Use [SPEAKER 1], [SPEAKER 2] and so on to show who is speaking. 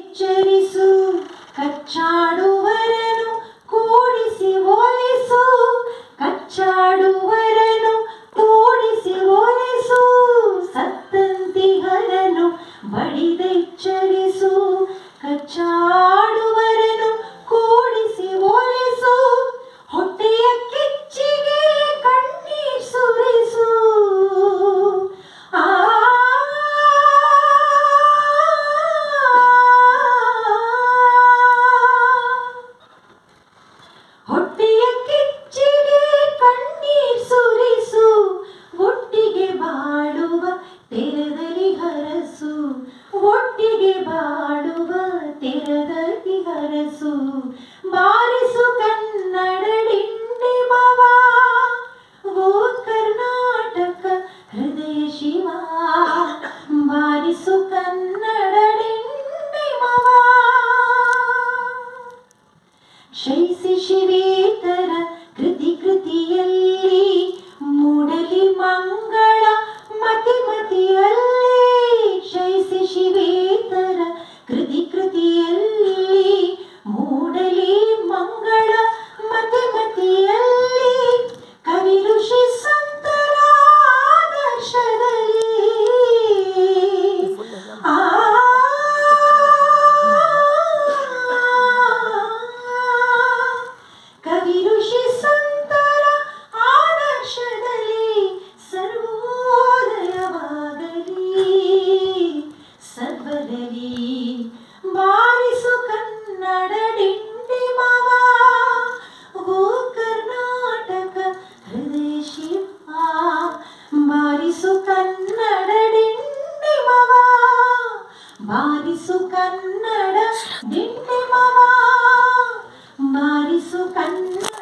[SPEAKER 1] ಎಚ್ಚರಿಸು, ಕಚ್ಚಾಡುವರನು ಕೂಡಿಸಿ ಒಲಿಸು, ಕಚ್ಚಾಡುವರನು ಕೂಡಿಸಿ ಒಲಿಸು, ಸತ್ತಂತಿಹರನು ಬಡಿದೆಚ್ಚರಿಸು, ಕಚ್ಚಾಡುವರನು ಕೂಡಿಸಿ ಒಲಿಸು, ಹೊಟ್ಟೆಯ ಕಿಚ್ಚಿಗೆ ಕಣ್ಣೀರ್ ಸುರಿಸು. ಹೊಟ್ಟೆಯ ಕಿಚ್ಚಿಗೆ ಕಣ್ಣೀರ್ ಸುರಿಸು, ಒಟ್ಟಿಗೆ ಬಾಳುವ ತೆರದಲ್ಲಿ ಹರಸು, ಒಟ್ಟಿಗೆ ಬಾಳುವ ತೆರದಲ್ಲಿ ಹರಸು. ಬಾರಿಸು ಕನ್ನಡ ಡಿಂಡಿಮವ, ಓ ಕರ್ನಾಟಕ ಹೃದಯ ಶಿವ, ಬಾರಿಸು ಕನ್ನಡ ಡಿಂಡಿಮವ. ಶೈಸಿ ಶಿವೇತರ ಕೃತಿಯಲ್ಲಿ ಮೂಡಲಿ ಮಂಗಳ ಮತಿ ಮತಿಯಲ್ಲಿ, ಶೈಸಿ ಶಿವೇತರ ಕೃತಿಯಲ್ಲಿ ಮೂಡಲಿ ಮಂಗಳ ಮತಿ ಮತಿಯಲ್ಲಿ, ಕವಿ ಋಷಿ ಸಂತರ ಆದರ್ಶದಲ್ಲಿ ಕವಿ ಋಷಿ ಸಂತರ ಆದರ್ಶದಲ್ಲಿ ಸರ್ವೋದಯವಾಗಲಿ ಸರ್ವರಲ್ಲಿ. ಬಾರಿಸು ಕನ್ನಡ ಡಿಂಡಿಮವ, ಓ ಕರ್ನಾಟಕ ಹೃದಯ ಶಿವ, ಬಾರಿಸು ಕನ್ನಡ ಡಿಂಡಿಮವ, ಬಾರಿಸು ಕನ್ನಡ ಡಿಂಡಿಮವ, ಬಾರಿಸು ಕನ್ನಡ